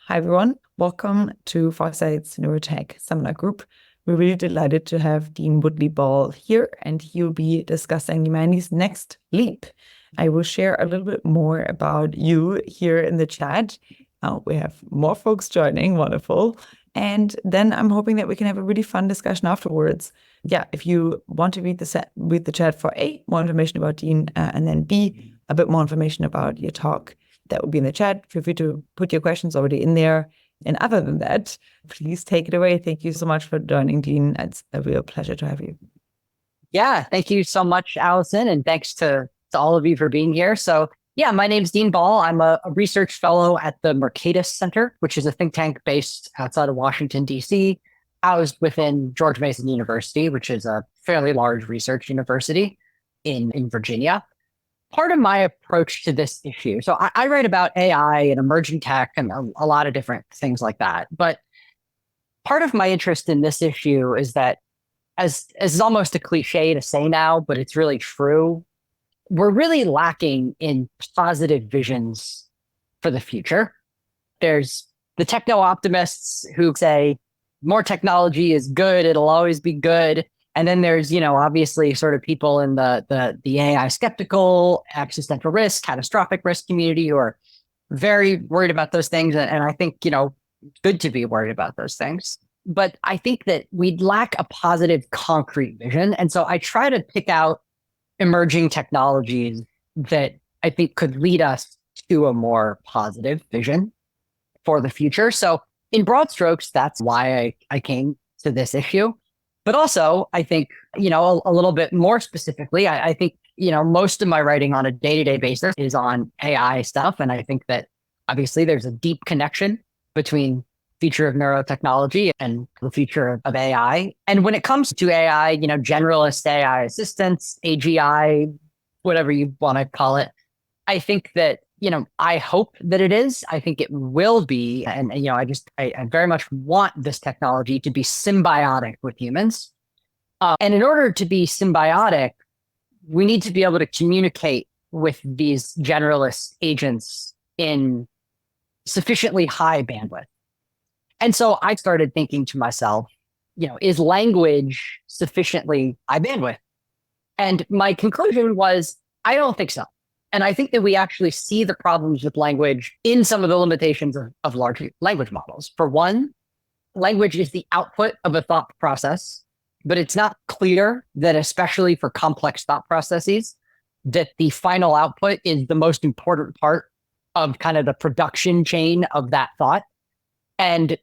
Hi, everyone. Welcome to Foresight's Neurotech Seminar Group. We're really delighted to have Dean Woodley Ball here, and he'll be discussing humanity's next leap. I will share a little bit more about you here in the chat. We have more folks joining, wonderful. And then I'm hoping that we can have a really fun discussion afterwards. Yeah, if you want to read the chat for A, more information about Dean, and then B, a bit more information about your talk, that will be in the chat. Feel free to put your questions already in there. And other than that, please take it away. Thank you so much for joining, Dean. It's a real pleasure to have you. Yeah, thank you so much, Allison. And thanks to all of you for being here. So yeah, my name's Dean Ball. I'm a research fellow at the Mercatus Center, which is a think tank based outside of Washington, D.C., housed within George Mason University, which is a fairly large research university in Virginia. Part of my approach to this issue, so I write about AI and emerging tech and a lot of different things like that. But part of my interest in this issue is that, as is almost a cliche to say now, but it's really true, we're really lacking in positive visions for the future. There's the techno-optimists who say more technology is good, it'll always be good. And then there's, obviously sort of people in the AI skeptical, existential risk, catastrophic risk community who are very worried about those things. And I think, good to be worried about those things. But I think that we lack a positive, concrete vision. And so I try to pick out emerging technologies that I think could lead us to a more positive vision for the future. So in broad strokes, that's why I came to this issue. But also, I think, a little bit more specifically, I think, most of my writing on a day-to-day basis is on AI stuff. And I think that obviously there's a deep connection between the future of neurotechnology and the future of AI. And when it comes to AI, generalist AI assistants, AGI, whatever you want to call it, I think that, I hope that it is. I think it will be. And, I very much want this technology to be symbiotic with humans. And in order to be symbiotic, we need to be able to communicate with these generalist agents in sufficiently high bandwidth. And so I started thinking to myself, is language sufficiently high bandwidth? And my conclusion was, I don't think so. And I think that we actually see the problems with language in some of the limitations of large language models. For one, language is the output of a thought process, but it's not clear that, especially for complex thought processes, that the final output is the most important part of kind of the production chain of that thought. And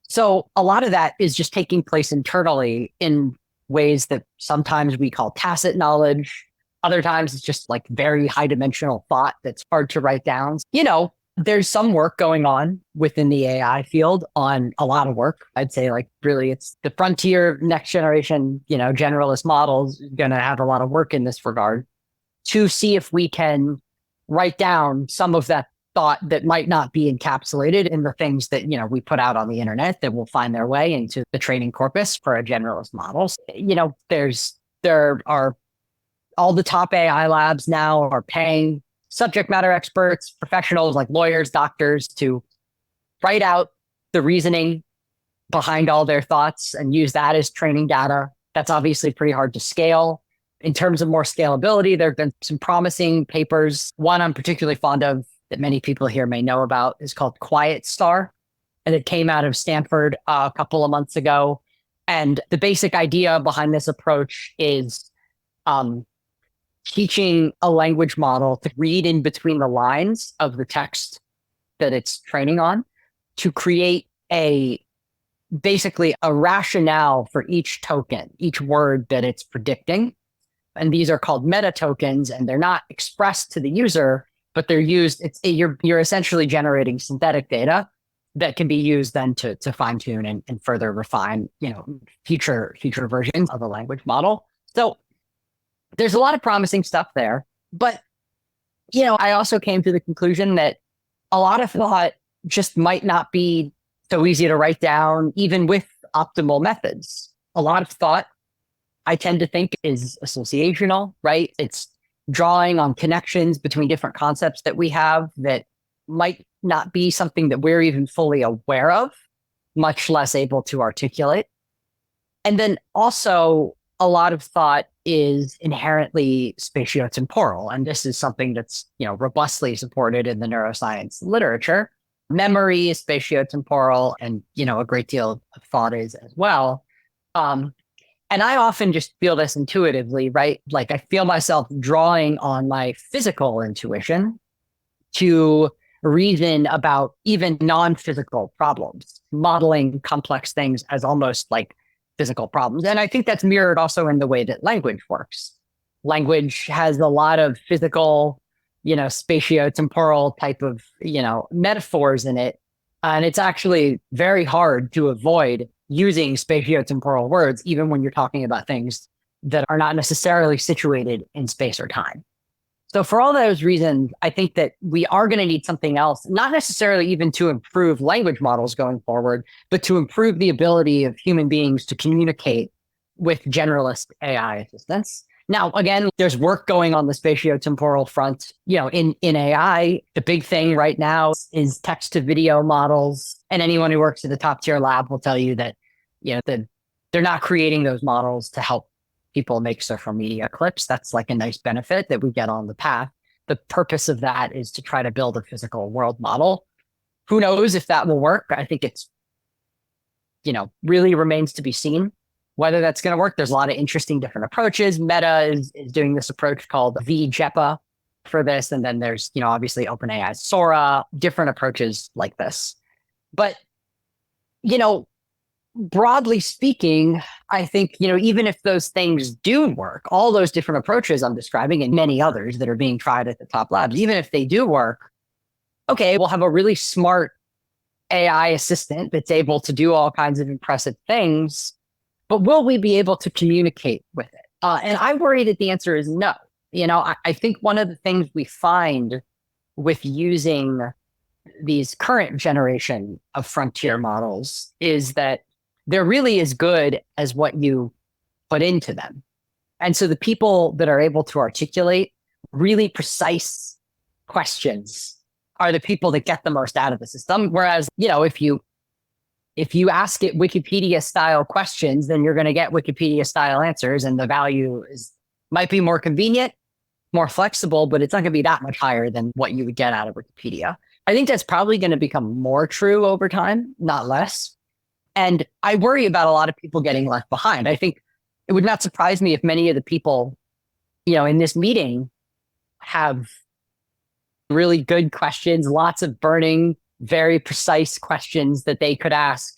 so a lot of that is just taking place internally in ways that sometimes we call tacit knowledge. Other times it's just like very high dimensional thought that's hard to write down. There's some work going on within the AI field on a lot of work. I'd say really it's the frontier of next generation, generalist models going to have a lot of work in this regard to see if we can write down some of that thought that might not be encapsulated in the things that, we put out on the internet that will find their way into the training corpus for a generalist model. There are all the top AI labs now are paying subject matter experts, professionals like lawyers, doctors to write out the reasoning behind all their thoughts and use that as training data. That's obviously pretty hard to scale. In terms of more scalability, there have been some promising papers. One I'm particularly fond of that many people here may know about is called Quiet Star. And it came out of Stanford a couple of months ago. And the basic idea behind this approach is teaching a language model to read in between the lines of the text that it's training on to create basically a rationale for each token, each word that it's predicting. And these are called meta tokens, and they're not expressed to the user, but they're used. You're essentially generating synthetic data that can be used then to fine tune and further refine, future versions of the language model. So there's a lot of promising stuff there, but, I also came to the conclusion that a lot of thought just might not be so easy to write down, even with optimal methods. A lot of thought, I tend to think, is associational, right? It's drawing on connections between different concepts that we have that might not be something that we're even fully aware of, much less able to articulate. And then also a lot of thought is inherently spatiotemporal. And this is something that's, robustly supported in the neuroscience literature. Memory is spatiotemporal, and, a great deal of thought is as well. And I often just feel this intuitively, right? Like I feel myself drawing on my physical intuition to reason about even non-physical problems, modeling complex things as almost like physical problems. And I think that's mirrored also in the way that language works. Language has a lot of physical, spatiotemporal type of, metaphors in it. And it's actually very hard to avoid using spatiotemporal words, even when you're talking about things that are not necessarily situated in space or time. So for all those reasons, I think that we are going to need something else, not necessarily even to improve language models going forward, but to improve the ability of human beings to communicate with generalist AI assistants. Now, again, there's work going on the spatiotemporal front. In AI, the big thing right now is text to video models. And anyone who works at the top tier lab will tell you that, that they're not creating those models to help people make social media clips. That's like a nice benefit that we get on the path. The purpose of that is to try to build a physical world model. Who knows if that will work? I think it's, really remains to be seen whether that's going to work. There's a lot of interesting different approaches. Meta is doing this approach called VJEPA for this. And then there's, obviously OpenAI's Sora, different approaches like this. But, broadly speaking, I think, even if those things do work, all those different approaches I'm describing and many others that are being tried at the top labs, even if they do work, okay, we'll have a really smart AI assistant that's able to do all kinds of impressive things, but will we be able to communicate with it? And I worry that the answer is no. I think one of the things we find with using these current generation of frontier models is that they're really as good as what you put into them. And so the people that are able to articulate really precise questions are the people that get the most out of the system. Whereas, if you ask it Wikipedia style questions, then you're going to get Wikipedia style answers, and the value might be more convenient, more flexible, but it's not going to be that much higher than what you would get out of Wikipedia. I think that's probably going to become more true over time, not less. And I worry about a lot of people getting left behind. I think it would not surprise me if many of the people, in this meeting have really good questions, lots of burning, very precise questions that they could ask,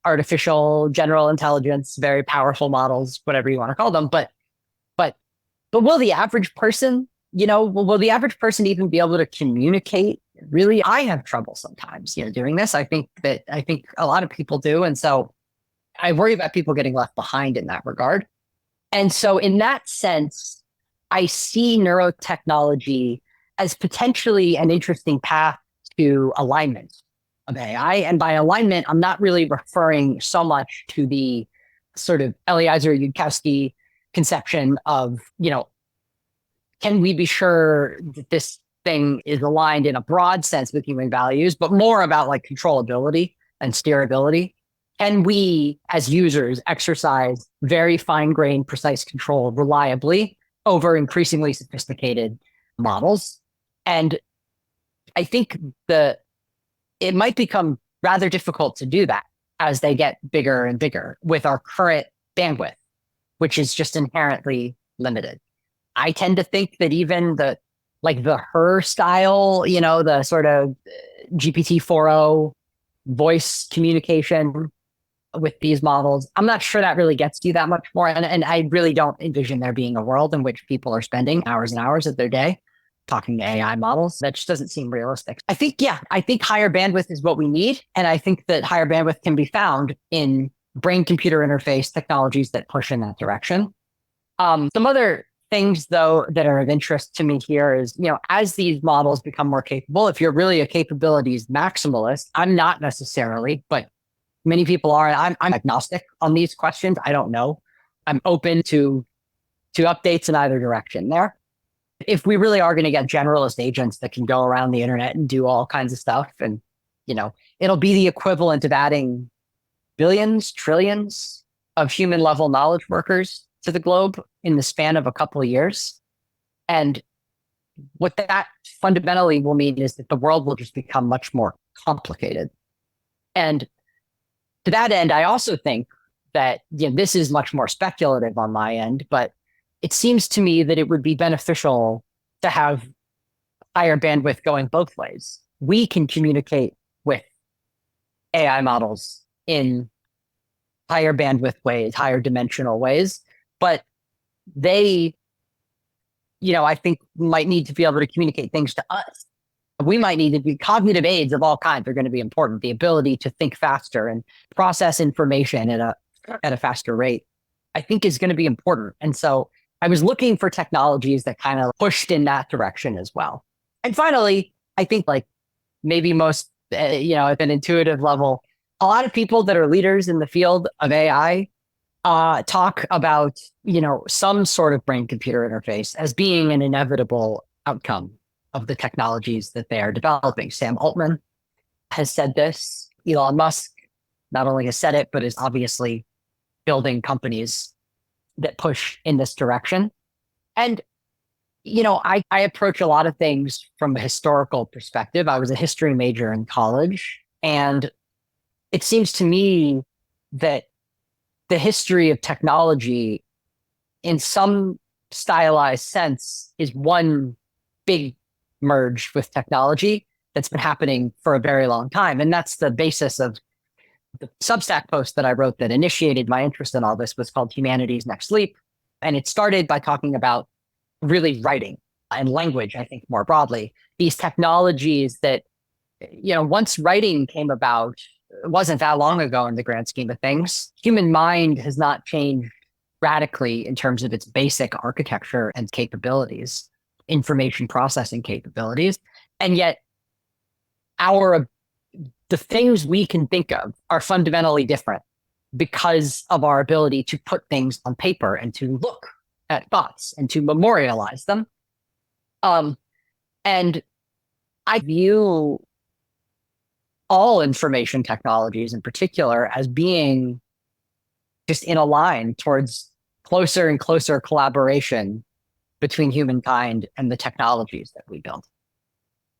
artificial general intelligence, very powerful models, whatever you want to call them. But will the average person, will the average person even be able to communicate? Really, I have trouble sometimes, doing this. I think a lot of people do. And so I worry about people getting left behind in that regard. And so in that sense, I see neurotechnology as potentially an interesting path to alignment of AI. And by alignment, I'm not really referring so much to the sort of Eliezer Yudkowsky conception of, can we be sure that this thing is aligned in a broad sense with human values, but more about like controllability and steerability. Can we, as users, exercise very fine-grained, precise control reliably over increasingly sophisticated models? And I think it might become rather difficult to do that as they get bigger and bigger with our current bandwidth, which is just inherently limited. I tend to think that even the her style, the sort of GPT 4.0 voice communication with these models, I'm not sure that really gets you that much more. And I really don't envision there being a world in which people are spending hours and hours of their day talking to AI models. That just doesn't seem realistic. I think higher bandwidth is what we need. And I think that higher bandwidth can be found in brain-computer interface technologies that push in that direction. Some other things, though, that are of interest to me here is, as these models become more capable, if you're really a capabilities maximalist, I'm not necessarily, but many people are. I'm agnostic on these questions. I don't know. I'm open to updates in either direction there. if we really are going to get generalist agents that can go around the internet and do all kinds of stuff, and, it'll be the equivalent of adding billions, trillions of human level knowledge workers to the globe in the span of a couple of years. And what that fundamentally will mean is that the world will just become much more complicated. And to that end, I also think that this is much more speculative on my end, but it seems to me that it would be beneficial to have higher bandwidth going both ways. We can communicate with AI models in higher bandwidth ways, higher dimensional ways, but they, I think might need to be able to communicate things to us. We might need to be cognitive aids of all kinds are going to be important. The ability to think faster and process information at a faster rate, I think is going to be important. And so I was looking for technologies that kind of pushed in that direction as well. And finally, I think maybe most, at an intuitive level, a lot of people that are leaders in the field of AI talk about, some sort of brain-computer interface as being an inevitable outcome of the technologies that they are developing. Sam Altman has said this. Elon Musk not only has said it, but is obviously building companies that push in this direction. And, I approach a lot of things from a historical perspective. I was a history major in college, and it seems to me that the history of technology, in some stylized sense, is one big merge with technology that's been happening for a very long time. And that's the basis of the Substack post that I wrote that initiated my interest in all this, was called Humanity's Next Leap. And it started by talking about really writing and language, I think more broadly, these technologies that, once writing came about, it wasn't that long ago in the grand scheme of things. Human mind has not changed radically in terms of its basic architecture and capabilities, information processing capabilities. And yet the things we can think of are fundamentally different because of our ability to put things on paper and to look at thoughts and to memorialize them. And I view all information technologies in particular as being just in a line towards closer and closer collaboration between humankind and the technologies that we build.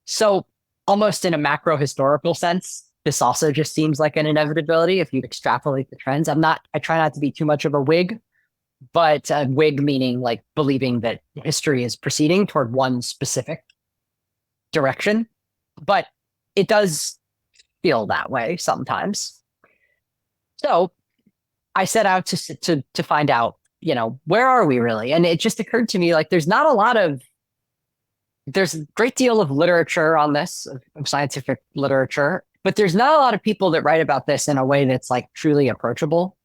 So almost in a macro historical sense, this also just seems like an inevitability if you extrapolate the trends. I try not to be too much of a Whig, but a Whig meaning believing that history is proceeding toward one specific direction. But it does feel that way sometimes. So I set out to find out, where are we really? And it just occurred to me, there's a great deal of literature on this, of scientific literature, but there's not a lot of people that write about this in a way that's truly approachable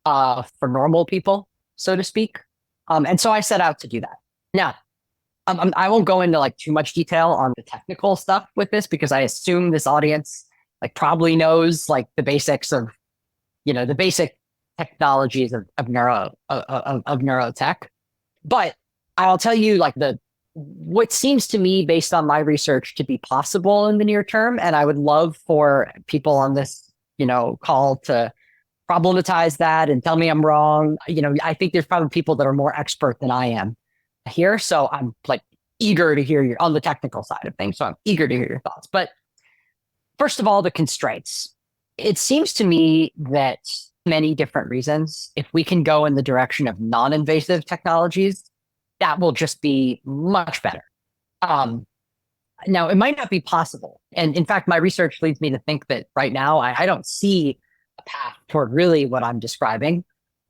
for normal people, so to speak. And so I set out to do that. Now, I won't go into too much detail on the technical stuff with this, because I assume this audience probably knows the basics of, the basic technologies of neurotech. But I'll tell you what seems to me, based on my research, to be possible in the near term. And I would love for people on this, call to problematize that and tell me I'm wrong. I think there's probably people that are more expert than I am here. So I'm eager to hear on the technical side of things. So I'm eager to hear your thoughts. But first of all, the constraints. It seems to me that many different reasons, if we can go in the direction of non-invasive technologies, that will just be much better. Now, it might not be possible. And in fact, my research leads me to think that right now, I don't see a path toward really what I'm describing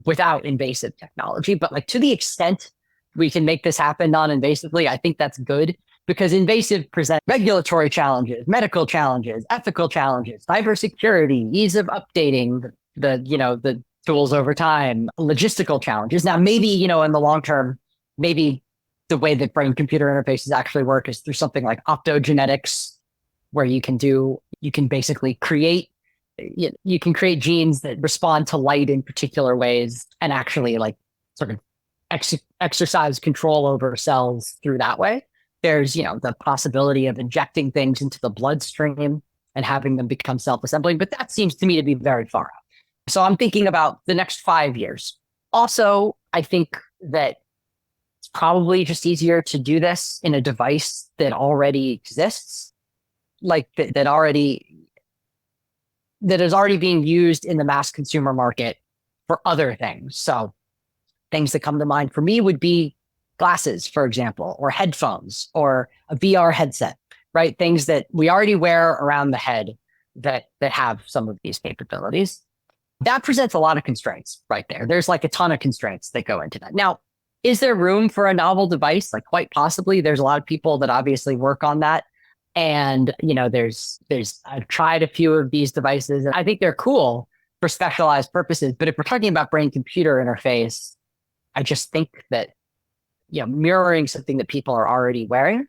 without invasive technology. But to the extent we can make this happen non-invasively, I think that's good, because invasive presents regulatory challenges, medical challenges, ethical challenges, cybersecurity, ease of updating the tools over time, logistical challenges. Now, maybe, in the long term, maybe the way that brain-computer interfaces actually work is through something like optogenetics, where you can basically create genes that respond to light in particular ways and actually sort of exercise control over cells through that way. There's, the possibility of injecting things into the bloodstream and having them become self-assembling, but that seems to me to be very far out. So I'm thinking about the next 5 years. Also, I think that it's probably just easier to do this in a device that already exists, like that is already being used in the mass consumer market for other things. So things that come to mind for me would be glasses, for example, or headphones, or a VR headset, right? Things that we already wear around the head that have some of these capabilities. That presents a lot of constraints right there. There's like a ton of constraints that go into that. Now, is there room for a novel device? Like quite possibly. There's a lot of people that obviously work on that. And, I've tried a few of these devices and I think they're cool for specialized purposes. But if we're talking about brain-computer interface, I just think that, mirroring something that people are already wearing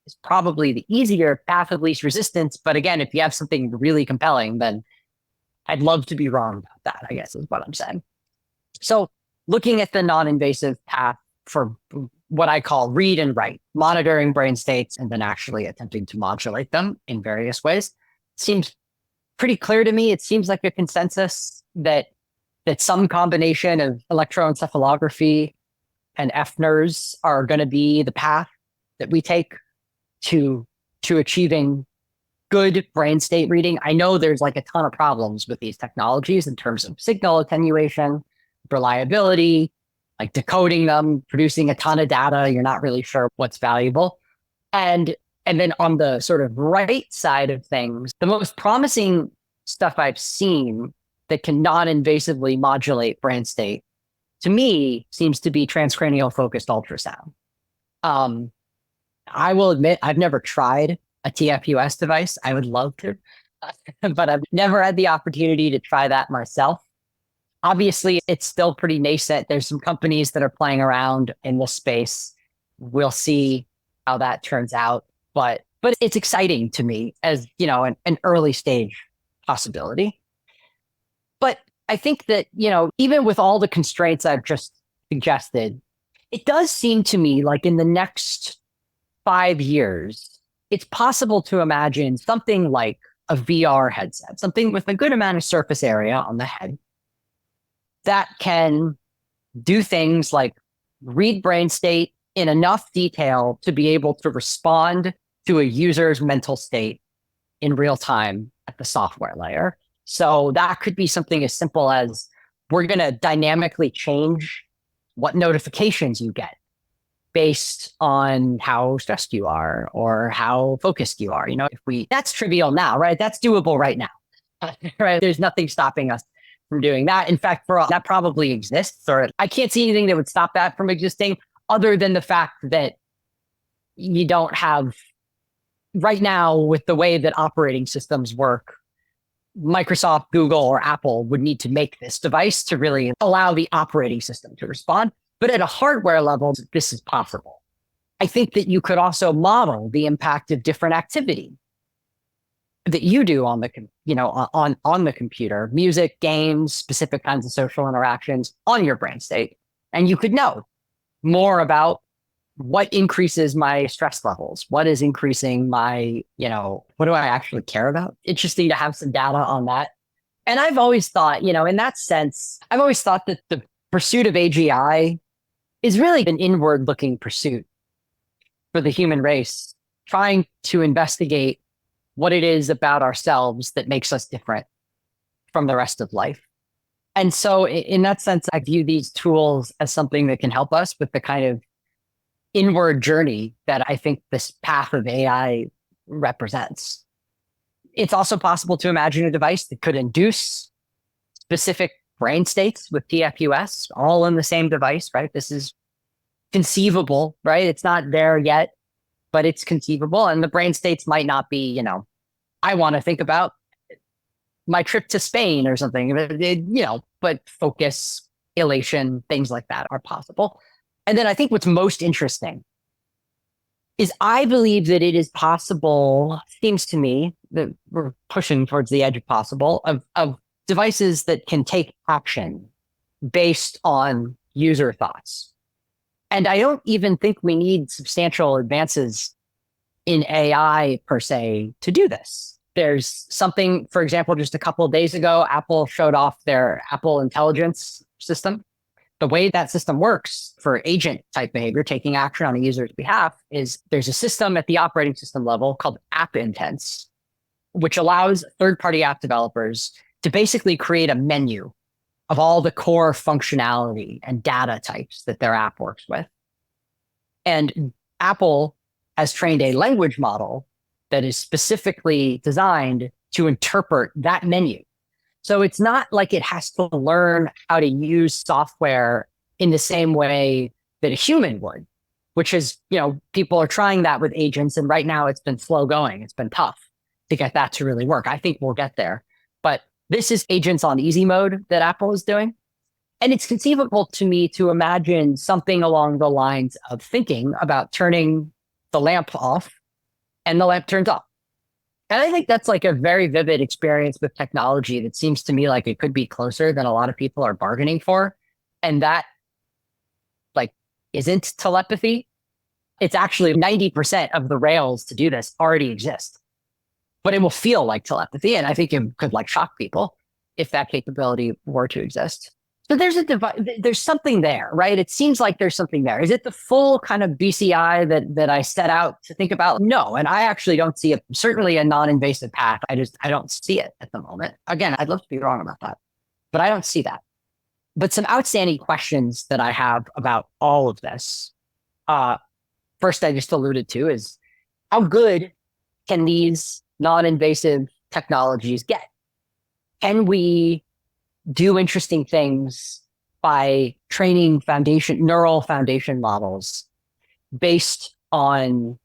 is probably the easier path of least resistance. But again, if you have something really compelling, then I'd love to be wrong about that, I guess is what I'm saying. So looking at the non-invasive path for what I call read and write, monitoring brain states, and then actually attempting to modulate them in various ways, seems pretty clear to me. It seems like a consensus that some combination of electroencephalography and FNIRS are going to be the path that we take to achieving good brain state reading. I know there's like a ton of problems with these technologies in terms of signal attenuation, reliability, like decoding them, producing a ton of data. You're not really sure what's valuable. And then on the sort of right side of things, the most promising stuff I've seen that can non-invasively modulate brain state, to me, seems to be transcranial focused ultrasound. I will admit, I've never tried a TFUS device. I would love to, but I've never had the opportunity to try that myself. Obviously, it's still pretty nascent. There's some companies that are playing around in this space. We'll see how that turns out, but it's exciting to me as, an early stage possibility. But I think that, even with all the constraints I've just suggested, it does seem to me like in the next 5 years, it's possible to imagine something like a VR headset, something with a good amount of surface area on the head that can do things like read brain state in enough detail to be able to respond to a user's mental state in real time at the software layer. So that could be something as simple as we're going to dynamically change what notifications you get based on how stressed you are or how focused you are. That's trivial now, right? That's doable right now, right? There's nothing stopping us from doing that. In fact, that probably exists, or I can't see anything that would stop that from existing other than the fact that you don't have right now with the way that operating systems work. Microsoft, Google, or Apple would need to make this device to really allow the operating system to respond. But at a hardware level, this is possible. I think that you could also model the impact of different activity that you do on the, on the computer, music, games, specific kinds of social interactions on your brain state. And you could know more about what increases my stress levels, what is increasing my, what do I actually care about? Interesting to have some data on that. And I've always thought, in that sense, I've always thought that the pursuit of AGI is really an inward looking pursuit for the human race, trying to investigate what it is about ourselves that makes us different from the rest of life. And so in that sense, I view these tools as something that can help us with the kind of inward journey that I think this path of AI represents. It's also possible to imagine a device that could induce specific brain states with TFUS all in the same device, right? This is conceivable, right? It's not there yet, but it's conceivable. And the brain states might not be, I want to think about my trip to Spain or something, but focus, elation, things like that are possible. And then I think what's most interesting is I believe that it is possible, seems to me that we're pushing towards the edge of possible, of devices that can take action based on user thoughts. And I don't even think we need substantial advances in AI per se to do this. There's something, for example, just a couple of days ago, Apple showed off their Apple Intelligence system. The way that system works for agent type behavior, taking action on a user's behalf, is there's a system at the operating system level called App Intents, which allows third-party app developers to basically create a menu of all the core functionality and data types that their app works with. And Apple has trained a language model that is specifically designed to interpret that menu. So it's not like it has to learn how to use software in the same way that a human would, which is, people are trying that with agents. And right now it's been slow going. It's been tough to get that to really work. I think we'll get there. But this is agents on easy mode that Apple is doing. And it's conceivable to me to imagine something along the lines of thinking about turning the lamp off and the lamp turns off. And I think that's like a very vivid experience with technology that seems to me like it could be closer than a lot of people are bargaining for. And that isn't telepathy. It's actually 90% of the rails to do this already exist, but it will feel like telepathy. And I think it could shock people if that capability were to exist. So there's something there, right? It seems like there's something there. Is it the full kind of BCI that I set out to think about? No. And I actually don't see certainly a non-invasive path. I don't see it at the moment. Again, I'd love to be wrong about that, but I don't see that. But some outstanding questions that I have about all of this. First, I just alluded to is how good can these non-invasive technologies get? Can we do interesting things by training neural foundation models based on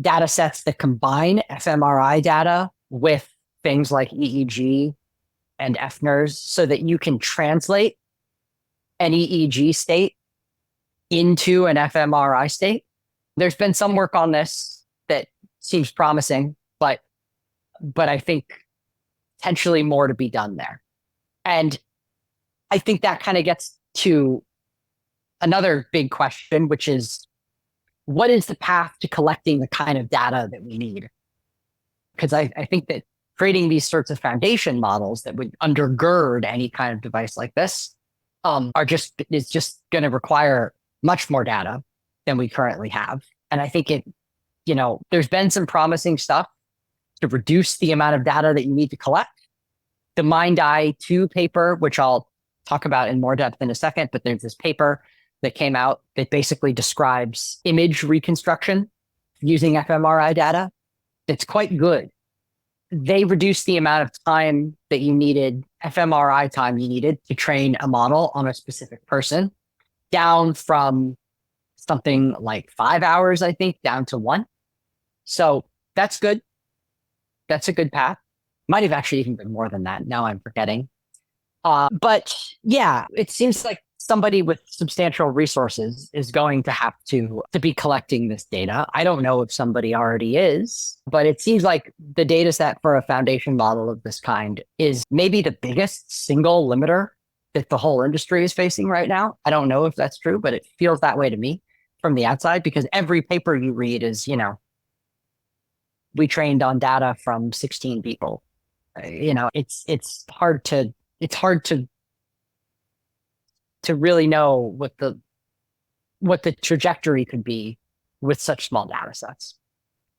data sets that combine fMRI data with things like EEG and FNIRS so that you can translate an EEG state into an fMRI state? There's been some work on this that seems promising, but I think potentially more to be done there. And I think that kind of gets to another big question, which is, what is the path to collecting the kind of data that we need? Because I think that creating these sorts of foundation models that would undergird any kind of device like this is just going to require much more data than we currently have. And I think there's been some promising stuff to reduce the amount of data that you need to collect. The MindEye 2 paper, which I'll talk about in more depth in a second, but there's this paper that came out that basically describes image reconstruction using fMRI data. It's quite good. They reduced the amount of time that fMRI time you needed to train a model on a specific person down from something like 5 hours, I think, down to 1. So that's good. That's a good path. Might have actually even been more than that. Now I'm forgetting. But yeah, it seems like somebody with substantial resources is going to have to be collecting this data. I don't know if somebody already is, but it seems like the data set for a foundation model of this kind is maybe the biggest single limiter that the whole industry is facing right now. I don't know if that's true, but it feels that way to me from the outside, because every paper you read is, we trained on data from 16 people. It's hard to really know what the trajectory could be with such small data sets.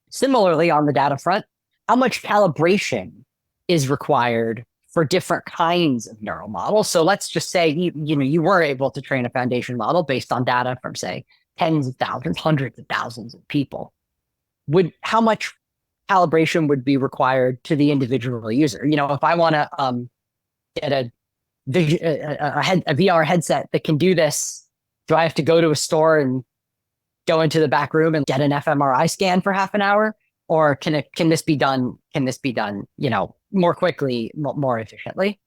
Similarly, on the data front, how much calibration is required for different kinds of neural models? So let's just say you were able to train a foundation model based on data from, say, tens of thousands, hundreds of thousands of people. How much calibration would be required to the individual user? If I want to get a VR headset that can do this, do I have to go to a store and go into the back room and get an fMRI scan for half an hour? Or can this be done, more quickly, more efficiently?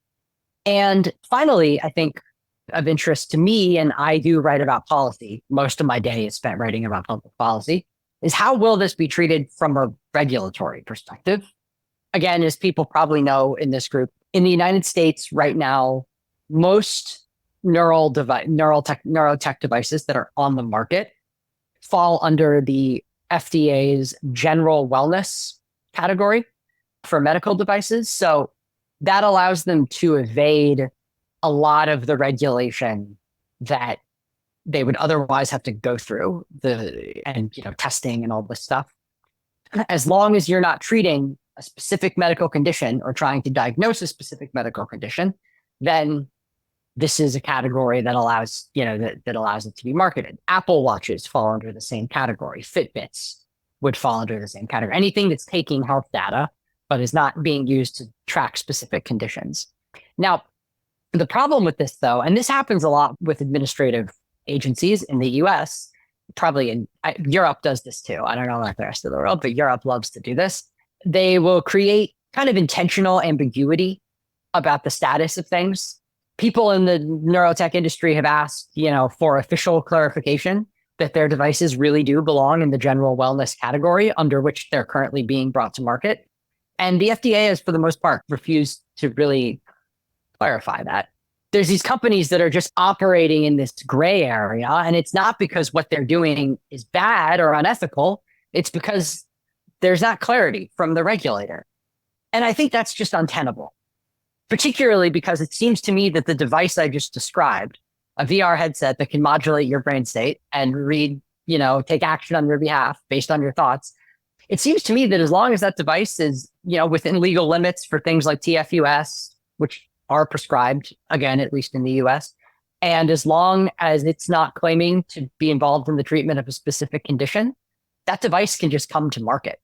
And finally, I think of interest to me, and I do write about policy, most of my day is spent writing about public policy, is how will this be treated from a regulatory perspective? Again, as people probably know in this group, in the United States right now, most neurotech devices that are on the market fall under the FDA's general wellness category for medical devices. So that allows them to evade a lot of the regulation that they would otherwise have to go through and testing and all this stuff. As long as you're not treating a specific medical condition or trying to diagnose a specific medical condition, then this is a category that allows, that allows it to be marketed. Apple Watches fall under the same category. Fitbits would fall under the same category. Anything that's taking health data, but is not being used to track specific conditions. Now, the problem with this, though, and this happens a lot with administrative agencies in the US, probably in Europe does this too. I don't know about the rest of the world, but Europe loves to do this. They will create kind of intentional ambiguity about the status of things. People in the neurotech industry have asked, for official clarification that their devices really do belong in the general wellness category under which they're currently being brought to market. And the FDA has, for the most part, refused to really clarify that. There's these companies that are just operating in this gray area, and it's not because what they're doing is bad or unethical. It's because there's not clarity from the regulator. And I think that's just untenable, particularly because it seems to me that the device I just described, a VR headset that can modulate your brain state and read, take action on your behalf based on your thoughts. It seems to me that as long as that device is, within legal limits for things like TFUS, which are prescribed, again, at least in the US, and as long as it's not claiming to be involved in the treatment of a specific condition, that device can just come to market.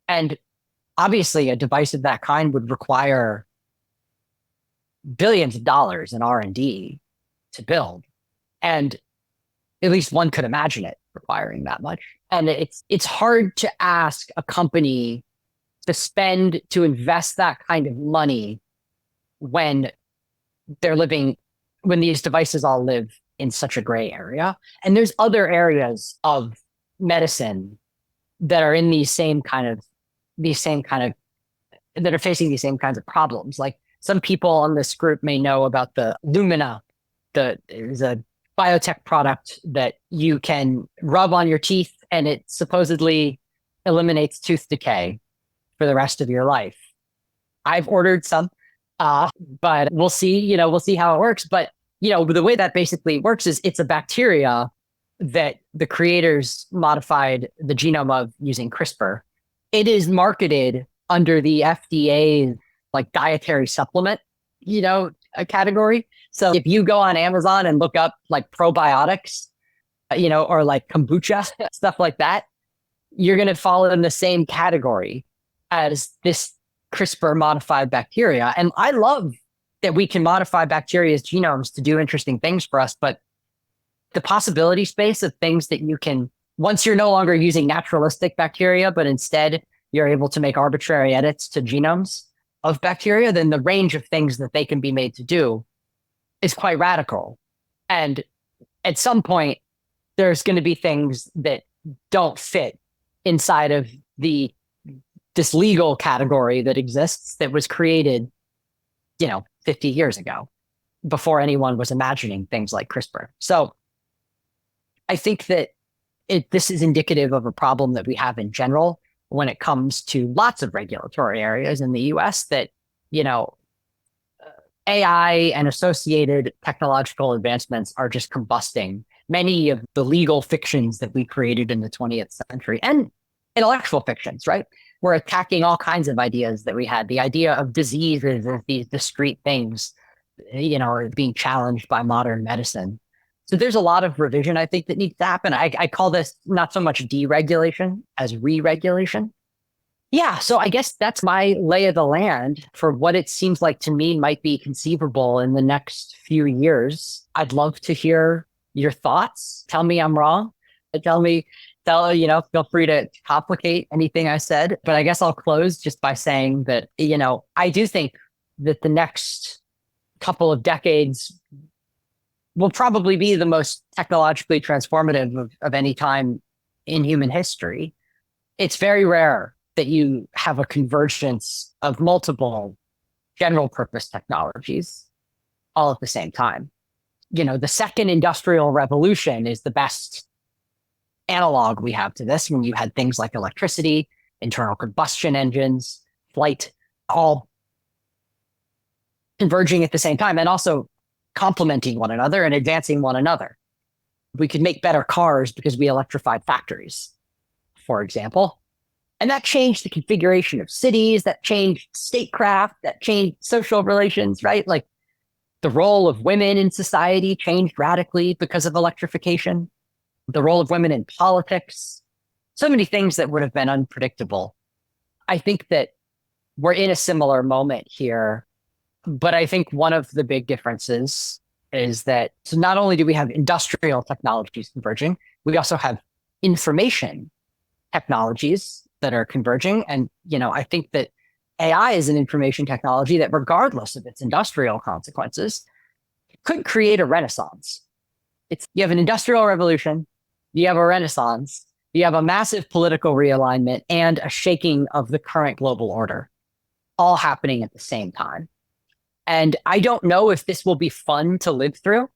And obviously, a device of that kind would require billions of dollars in R&D to build. And at least one could imagine it requiring that much. And it's hard to ask a company to invest that kind of money when these devices all live in such a gray area. And there's other areas of medicine that are in that are facing these same kinds of problems. Like some people on this group may know about the Lumina. There's a biotech product that you can rub on your teeth and it supposedly eliminates tooth decay for the rest of your life. I've ordered some, but we'll see, we'll see how it works. But, the way that basically works is it's a bacteria that the creators modified the genome of using CRISPR. It is marketed under the FDA, like dietary supplement, a category. So if you go on Amazon and look up like probiotics, or like kombucha, stuff like that, you're going to fall in the same category as this CRISPR modified bacteria. And I love that we can modify bacteria's genomes to do interesting things for us. But the possibility space of things that you can, once you're no longer using naturalistic bacteria, but instead you're able to make arbitrary edits to genomes of bacteria, then the range of things that they can be made to do is quite radical. And at some point, there's going to be things that don't fit inside of this legal category that exists that was created, 50 years ago, before anyone was imagining things like CRISPR. So I think that this is indicative of a problem that we have in general when it comes to lots of regulatory areas in the US that, AI and associated technological advancements are just combusting many of the legal fictions that we created in the 20th century and intellectual fictions, right? We're attacking all kinds of ideas that we had. The idea of disease as these discrete things, are being challenged by modern medicine. So there's a lot of revision, I think, that needs to happen. I call this not so much deregulation as re-regulation. Yeah, so I guess that's my lay of the land for what it seems like to me might be conceivable in the next few years. I'd love to hear your thoughts. Tell me I'm wrong. Feel free to complicate anything I said. But I guess I'll close just by saying that, I do think that the next couple of decades will probably be the most technologically transformative of any time in human history. It's very rare that you have a convergence of multiple general purpose technologies all at the same time. the second industrial revolution is the best analog we have to this, when you had things like electricity, internal combustion engines, flight, all converging at the same time and also complementing one another and advancing one another. We could make better cars because we electrified factories, for example. And that changed the configuration of cities, that changed statecraft, that changed social relations, right? Like the role of women in society changed radically because of electrification, the role of women in politics, so many things that would have been unpredictable. I think that we're in a similar moment here, but I think one of the big differences is that so not only do we have industrial technologies converging, we also have information technologies that are converging. And, I think that AI is an information technology that, regardless of its industrial consequences, could create a renaissance. You have an industrial revolution, you have a renaissance, you have a massive political realignment and a shaking of the current global order, all happening at the same time. And I don't know if this will be fun to live through,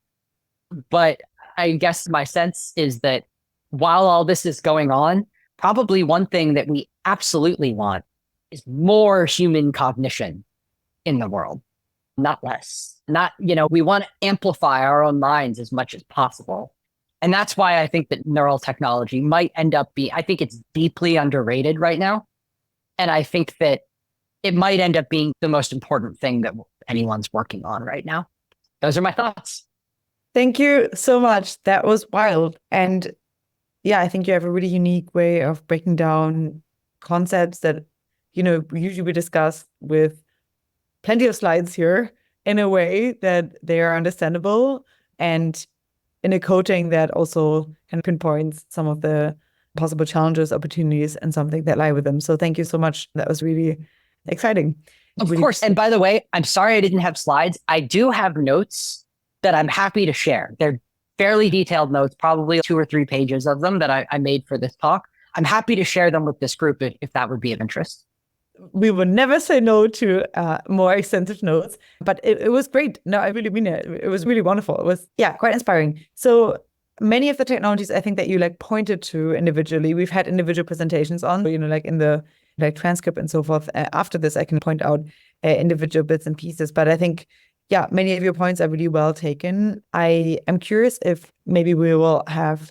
but I guess my sense is that while all this is going on, probably one thing that we absolutely want is more human cognition in the world, not less. We want to amplify our own minds as much as possible. And that's why I think that neural technology might end up I think it's deeply underrated right now. And I think that it might end up being the most important thing that anyone's working on right now. Those are my thoughts. Thank you so much. That was wild. And yeah, I think you have a really unique way of breaking down concepts that, usually we discuss with plenty of slides here in a way that they are understandable and in a coaching that also kind of pinpoints some of the possible challenges, opportunities, and something that lie with them. So thank you so much. That was really exciting. Of course. And by the way, I'm sorry I didn't have slides. I do have notes that I'm happy to share. They're fairly detailed notes, probably 2 or 3 pages of them that I made for this talk. I'm happy to share them with this group if that would be of interest. We would never say no to more extensive notes, but it was great. No, I really mean it. It was really wonderful. It was, quite inspiring. So many of the technologies I think that you pointed to individually, we've had individual presentations on, in the transcript and so forth. After this, I can point out individual bits and pieces, but I think, many of your points are really well taken. I am curious if maybe we will have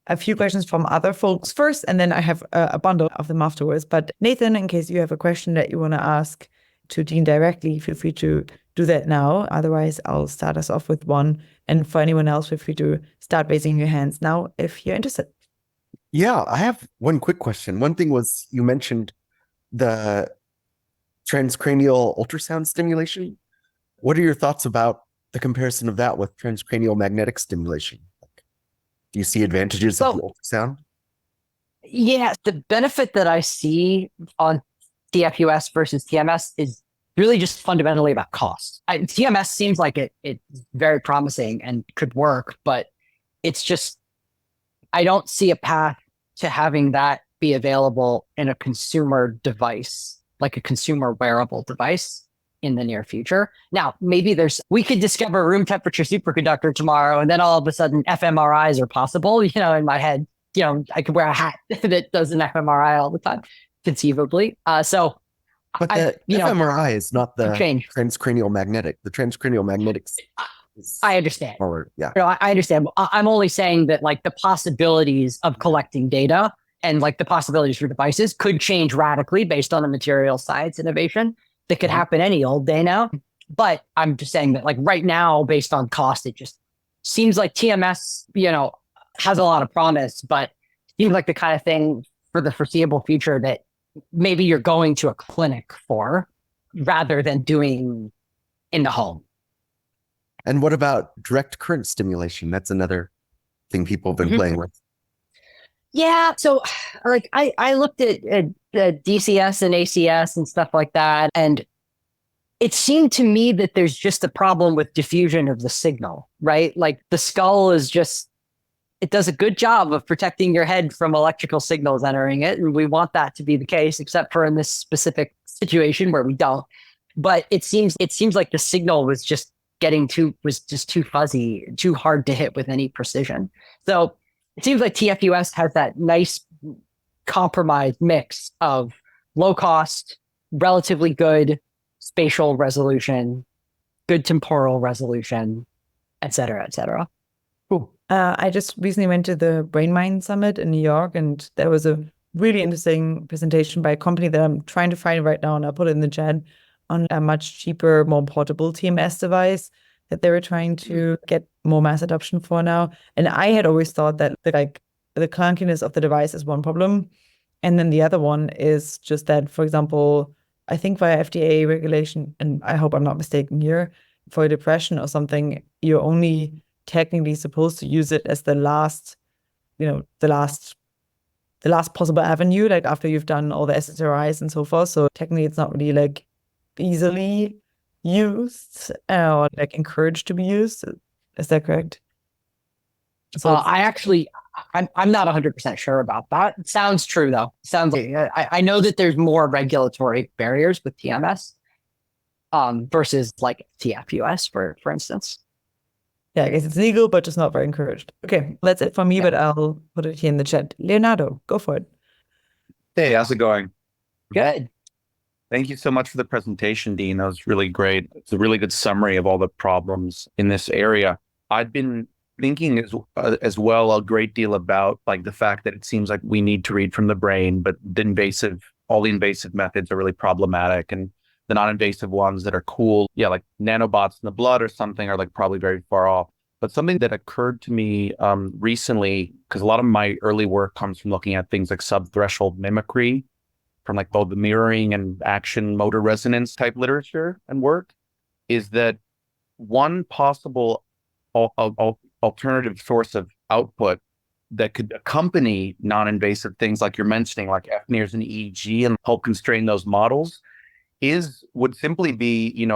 a few questions from other folks first, and then I have a bundle of them afterwards. But Nathan, in case you have a question that you want to ask to Dean directly, feel free to do that now. Otherwise, I'll start us off with one. And for anyone else, feel free to start raising your hands now if you're interested. Yeah, I have one quick question. One thing was you mentioned the transcranial ultrasound stimulation. What are your thoughts about the comparison of that with transcranial magnetic stimulation? Do you see advantages of the ultrasound? Yeah, the benefit that I see on TFUS versus TMS is really just fundamentally about cost. TMS seems like it's very promising and could work, but it's just, I don't see a path to having that be available in a consumer device, like a consumer wearable device in the near future. Now, maybe we could discover a room temperature superconductor tomorrow, and then all of a sudden fMRIs are possible. In my head, I could wear a hat that does an fMRI all the time, conceivably. But the fMRI is not the transcranial magnetic. The transcranial magnetics. I understand. Forward. Yeah. I understand. I'm only saying that the possibilities of collecting data and the possibilities for devices could change radically based on the material science innovation that could happen any old day now. But I'm just saying that right now, based on cost, it just seems like TMS, has a lot of promise, but seems like the kind of thing for the foreseeable future that maybe you're going to a clinic for rather than doing in the home. And what about direct current stimulation? That's another thing people have been playing with. Yeah. So I looked at the DCS and ACS and stuff like that. And it seemed to me that there's just a problem with diffusion of the signal, right? The skull is it does a good job of protecting your head from electrical signals entering it. And we want that to be the case, except for in this specific situation where we don't. But it seems like the signal was just was just too fuzzy, too hard to hit with any precision. So it seems like TFUS has that nice compromise mix of low cost, relatively good spatial resolution, good temporal resolution, et cetera, et cetera. Cool. I just recently went to the Brain Mind Summit in New York, and there was a really interesting presentation by a company that I'm trying to find right now, and I'll put it in the chat, on a much cheaper, more portable TMS device that they were trying to get more mass adoption for now. And I had always thought that the clunkiness of the device is one problem. And then the other one is just that, for example, I think via FDA regulation, and I hope I'm not mistaken here, for depression or something, you're only technically supposed to use it as the last possible avenue, like after you've done all the SSRIs and so forth. So technically it's not really like easily used or like encouraged to be used. Is that correct? So I'm not 100% sure about that. It sounds true though. Sounds like, I know that there's more regulatory barriers with TMS versus like TFUS for instance. Yeah, I guess it's legal, but just not very encouraged. Okay, that's it for me, but I'll put it here in the chat. Leonardo, go for it. Hey, how's it going? Good. Thank you so much for the presentation, Dean. That was really great. It's a really good summary of all the problems in this area. I've been thinking as well a great deal about like the fact that it seems like we need to read from the brain, but all the invasive methods are really problematic, and the non-invasive ones that are cool, like nanobots in the blood or something, are like probably very far off. But something that occurred to me recently, because a lot of my early work comes from looking at things like subthreshold mimicry, from like both the mirroring and action motor resonance type literature and work, is that one possible alternative source of output that could accompany non-invasive things like you're mentioning, like FNIRS and EEG, and help constrain those models, would simply be,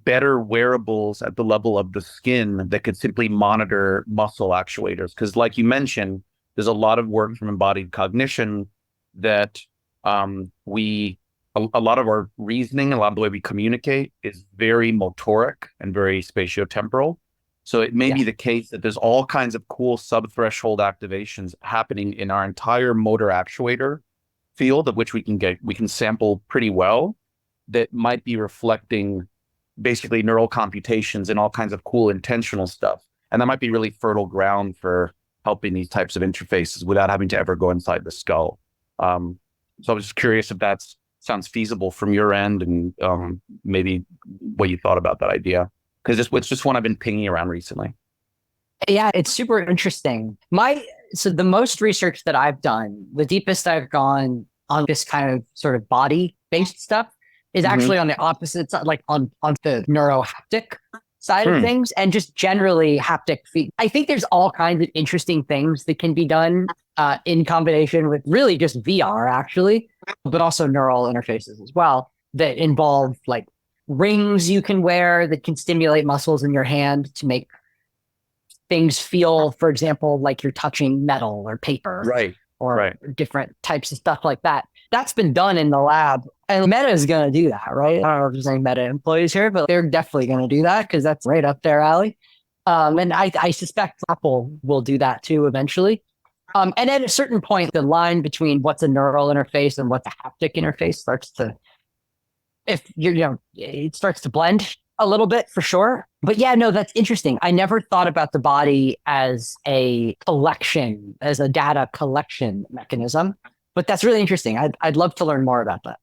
better wearables at the level of the skin that could simply monitor muscle actuators. Because like you mentioned, there's a lot of work from embodied cognition that a lot of our reasoning, a lot of the way we communicate is very motoric and very spatiotemporal. So it may be the case that there's all kinds of cool subthreshold activations happening in our entire motor actuator field, of which we can sample pretty well, that might be reflecting basically neural computations and all kinds of cool intentional stuff. And that might be really fertile ground for helping these types of interfaces without having to ever go inside the skull. So I was just curious if that sounds feasible from your end, and maybe what you thought about that idea, because it's just one I've been pinging around recently. Yeah, it's super interesting. So the most research that I've done, the deepest I've gone on this kind of sort of body-based stuff, is actually on the opposite side, like on the neurohaptic side of things, and just generally haptic feedback. I think there's all kinds of interesting things that can be done in combination with really just VR, actually, but also neural interfaces as well, that involve like rings you can wear that can stimulate muscles in your hand to make things feel, for example, like you're touching metal or paper, or different types of stuff like that. That's been done in the lab, and Meta is going to do that, right? I don't know if there's any Meta employees here, but they're definitely going to do that because that's right up their alley. And I suspect Apple will do that too eventually. And at a certain point, the line between what's a neural interface and what's a haptic interface starts to blend a little bit for sure. But yeah, no, that's interesting. I never thought about the body as a data collection mechanism, but that's really interesting. I'd love to learn more about that.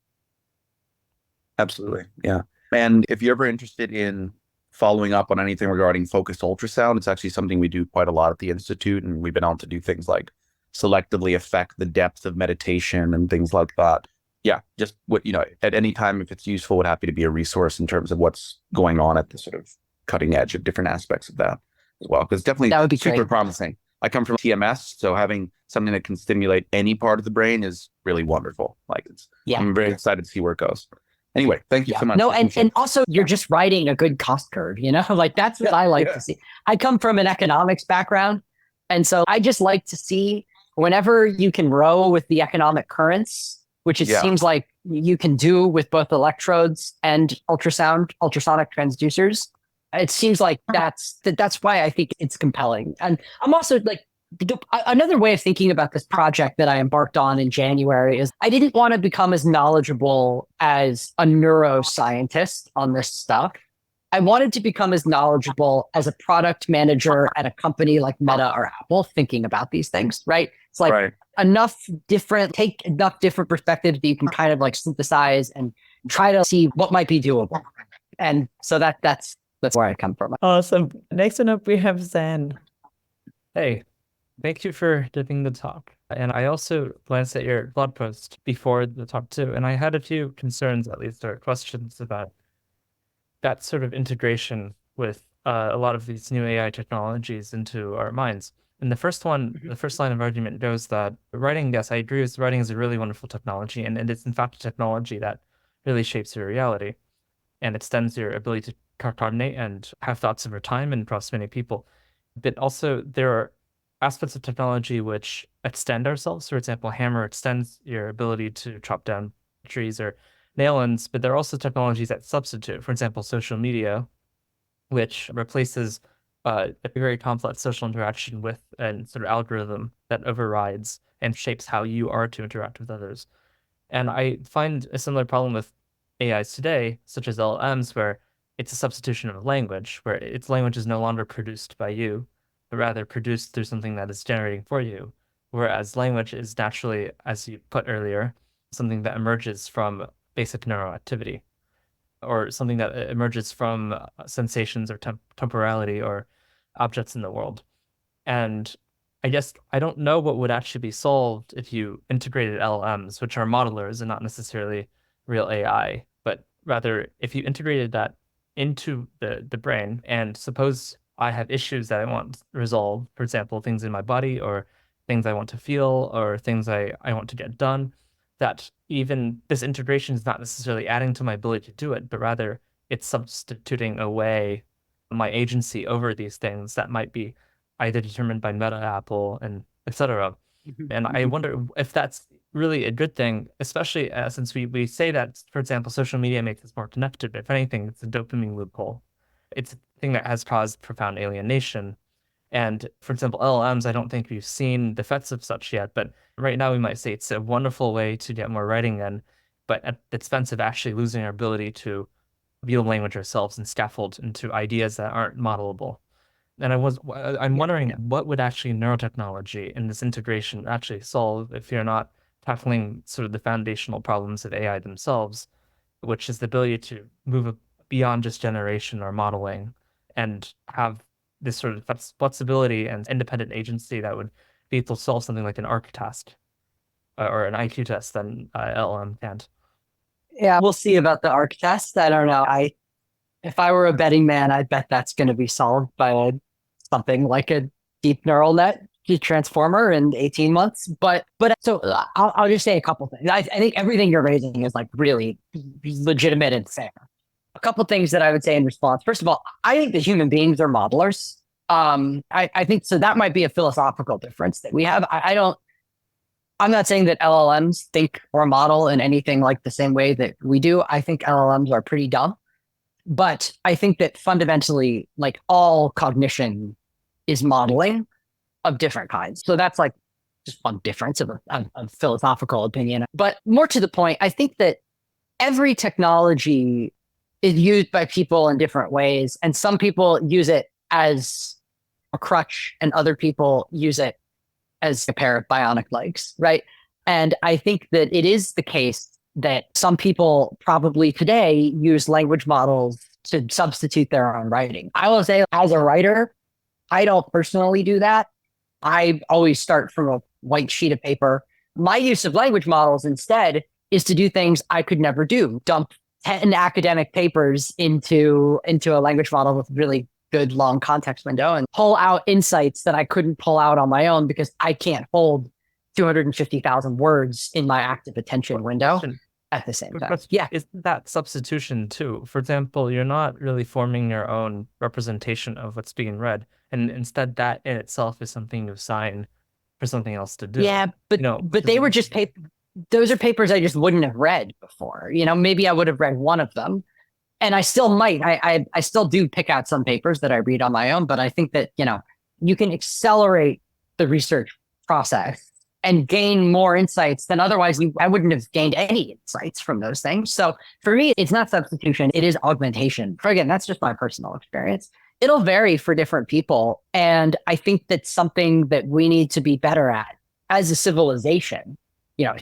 Absolutely. Yeah. And if you're ever interested in following up on anything regarding focused ultrasound, it's actually something we do quite a lot at the Institute. And we've been able to do things like selectively affect the depth of meditation and things like that. Yeah, just at any time, if it's useful, we're happy to be a resource in terms of what's going on at the sort of cutting edge of different aspects of that as well. Because definitely that would be super promising. I come from TMS, so having something that can stimulate any part of the brain is really wonderful. I'm very excited to see where it goes. Anyway, thank you so much. No, and also you're just riding a good cost curve, like that's what I like to see. I come from an economics background, and so I just like to see whenever you can row with the economic currents, which it seems like you can do with both electrodes and ultrasonic transducers, It seems like that's why I think it's compelling. And I'm also like, another way of thinking about this project that I embarked on in January is I didn't want to become as knowledgeable as a neuroscientist on this stuff. I wanted to become as knowledgeable as a product manager at a company like Meta or Apple thinking about these things, right? It's like Right. take enough different perspectives that you can kind of like synthesize and try to see what might be doable. And so that's where I come from. Awesome. Next one up, we have Zan. Hey, thank you for giving the talk. And I also glanced at your blog post before the talk too, and I had a few concerns, at least, or questions about that sort of integration with a lot of these new AI technologies into our minds. And the first line of argument goes that writing, yes, I agree with writing is a really wonderful technology, and it's in fact a technology that really shapes your reality and extends your ability to coordinate and have thoughts over time and across many people. But also there are aspects of technology which extend ourselves. For example, hammer extends your ability to chop down trees or nail ends, but there are also technologies that substitute. For example, social media, which replaces a very complex social interaction with a sort of algorithm that overrides and shapes how you are to interact with others. And I find a similar problem with AIs today, such as LLMs, where it's a substitution of language, where its language is no longer produced by you, but rather produced through something that is generating for you. Whereas language is naturally, as you put earlier, something that emerges from basic neural activity, or something that emerges from sensations or temporality or objects in the world. And I guess I don't know what would actually be solved if you integrated LLMs, which are modelers and not necessarily real AI, but rather if you integrated that into the brain, and suppose I have issues that I want resolved, for example, things in my body or things I want to feel or things I want to get done, that even this integration is not necessarily adding to my ability to do it, but rather it's substituting away my agency over these things that might be either determined by Meta, Apple, and etc. And I wonder if that's really a good thing, especially since we say that, for example, social media makes us more connected. But if anything, it's a dopamine loophole. It's a thing that has caused profound alienation. And for example, LLMs, I don't think we've seen the effects of such yet, but right now we might say it's a wonderful way to get more writing in, but at the expense of actually losing our ability to view language ourselves and scaffold into ideas that aren't modelable. And I'm wondering what would actually neurotechnology and this integration actually solve if you're not tackling sort of the foundational problems of AI themselves, which is the ability to move beyond just generation or modeling and have this sort of flexibility and independent agency that would be able to solve something like an ARC task or an IQ test that LLM can't. Yeah, we'll see about the ARC test. I don't know. If I were a betting man, I'd bet that's going to be solved by something like a deep neural net transformer in 18 months. But so I'll just say a couple things. I think everything you're raising is like really legitimate and fair. A couple things that I would say in response. First of all, I think that human beings are modelers. I think so that might be a philosophical difference that we have. I'm not saying that LLMs think or model in anything like the same way that we do. I think LLMs are pretty dumb. But I think that fundamentally, like all cognition is modeling of different kinds. So that's like just one difference of a philosophical opinion. But more to the point, I think that every technology is used by people in different ways. And some people use it as a crutch and other people use it as a pair of bionic legs, right? And I think that it is the case that some people probably today use language models to substitute their own writing. I will say, as a writer, I don't personally do that. I always start from a white sheet of paper. My use of language models instead is to do things I could never do. Dump 10 academic papers into a language model with really good long context window and pull out insights that I couldn't pull out on my own because I can't hold 250,000 words in my active attention window at the same time. Yeah. Isn't that substitution too? For example, you're not really forming your own representation of what's being read. And instead that in itself is something you assign for something else to do. Yeah, but they were just those are papers I just wouldn't have read before. Maybe I would have read one of them. And I still might, I still do pick out some papers that I read on my own, but I think that, you can accelerate the research process and gain more insights than otherwise I wouldn't have gained any insights from those things. So for me, it's not substitution, it is augmentation. Again, that's just my personal experience. It'll vary for different people. And I think that's something that we need to be better at as a civilization,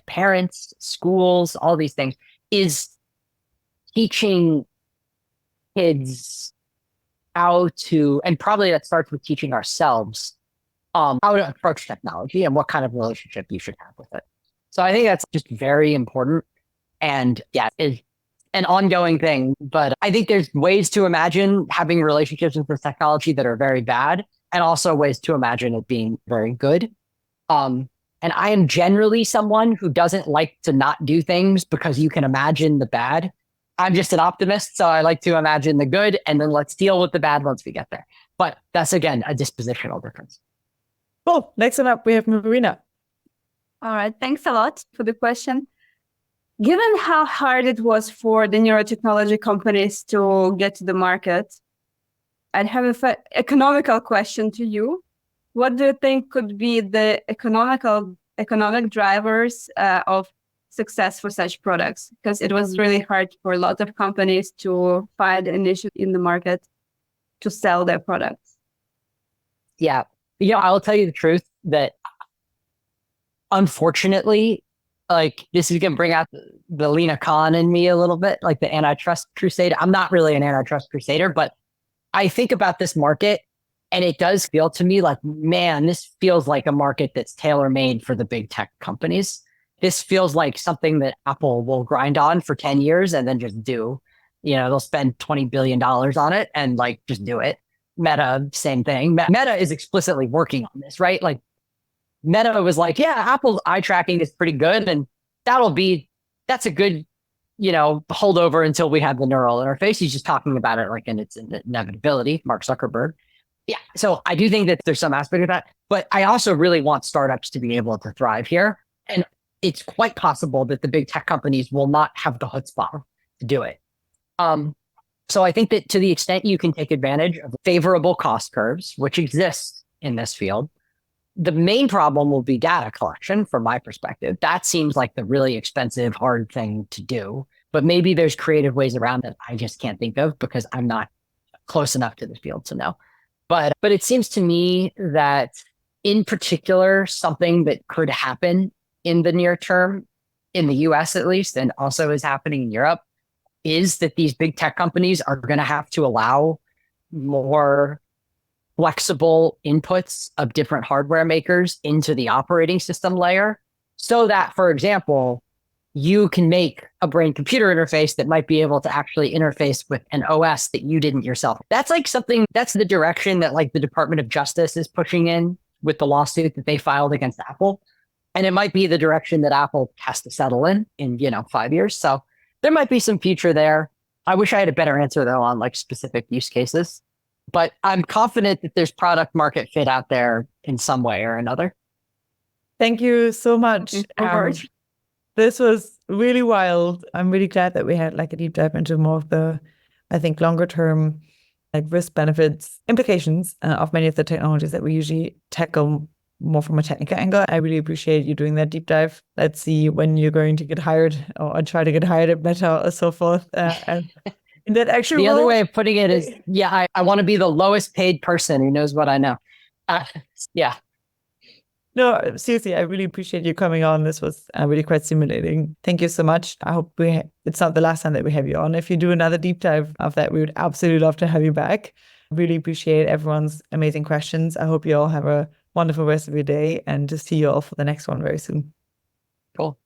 parents, schools, all these things, is teaching kids how to, and probably that starts with teaching ourselves how to approach technology and what kind of relationship you should have with it. So I think that's just very important. And yeah, it's an ongoing thing. But I think there's ways to imagine having relationships with technology that are very bad, and also ways to imagine it being very good. And I am generally someone who doesn't like to not do things because you can imagine the bad. I'm just an optimist, so I like to imagine the good, and then let's deal with the bad once we get there. But that's, again, a dispositional difference. Cool. Next one up, we have Marina. All right. Thanks a lot for the question. Given how hard it was for the neurotechnology companies to get to the market, I'd have an economical question to you. What do you think could be the economic drivers of success for such products? Because it was really hard for a lot of companies to find an issue in the market to sell their products. Yeah. I'll tell you the truth that unfortunately, this is going to bring out the Lena Khan in me a little bit, like the antitrust crusader. I'm not really an antitrust crusader, but I think about this market and it does feel to me like, man, this feels like a market that's tailor-made for the big tech companies. This feels like something that Apple will grind on for 10 years and then just do. They'll spend $20 billion on it and just do it. Meta, same thing. Meta is explicitly working on this, right? Meta was like, yeah, Apple's eye tracking is pretty good. And that's a good, holdover until we have the neural interface. He's just talking about it in its inevitability, Mark Zuckerberg. Yeah. So I do think that there's some aspect of that, but I also really want startups to be able to thrive here. And it's quite possible that the big tech companies will not have the chutzpah to do it. So I think that to the extent you can take advantage of favorable cost curves, which exist in this field, the main problem will be data collection from my perspective. That seems like the really expensive, hard thing to do, but maybe there's creative ways around that I just can't think of because I'm not close enough to the field to know. But it seems to me that in particular, something that could happen in the near term, in the US at least, and also is happening in Europe, is that these big tech companies are going to have to allow more flexible inputs of different hardware makers into the operating system layer so that, for example, you can make a brain-computer interface that might be able to actually interface with an OS that you didn't yourself. That's that's the direction that the Department of Justice is pushing in with the lawsuit that they filed against Apple. And it might be the direction that Apple has to settle in 5 years. So there might be some future there. I wish I had a better answer though on specific use cases, but I'm confident that there's product market fit out there in some way or another. Thank you so much. This was really wild. I'm really glad that we had a deep dive into more of the, I think, longer term risk benefits implications of many of the technologies that we usually tackle more from a technical angle. I really appreciate you doing that deep dive. Let's see when you're going to get hired or try to get hired at Meta or so forth. And in that actual the other way of putting it is, I want to be the lowest paid person who knows what I know. Yeah. No, seriously, I really appreciate you coming on. This was really quite stimulating. Thank you so much. I hope it's not the last time that we have you on. If you do another deep dive of that, we would absolutely love to have you back. Really appreciate everyone's amazing questions. I hope you all have a wonderful rest of your day and to see you all for the next one very soon. Cool.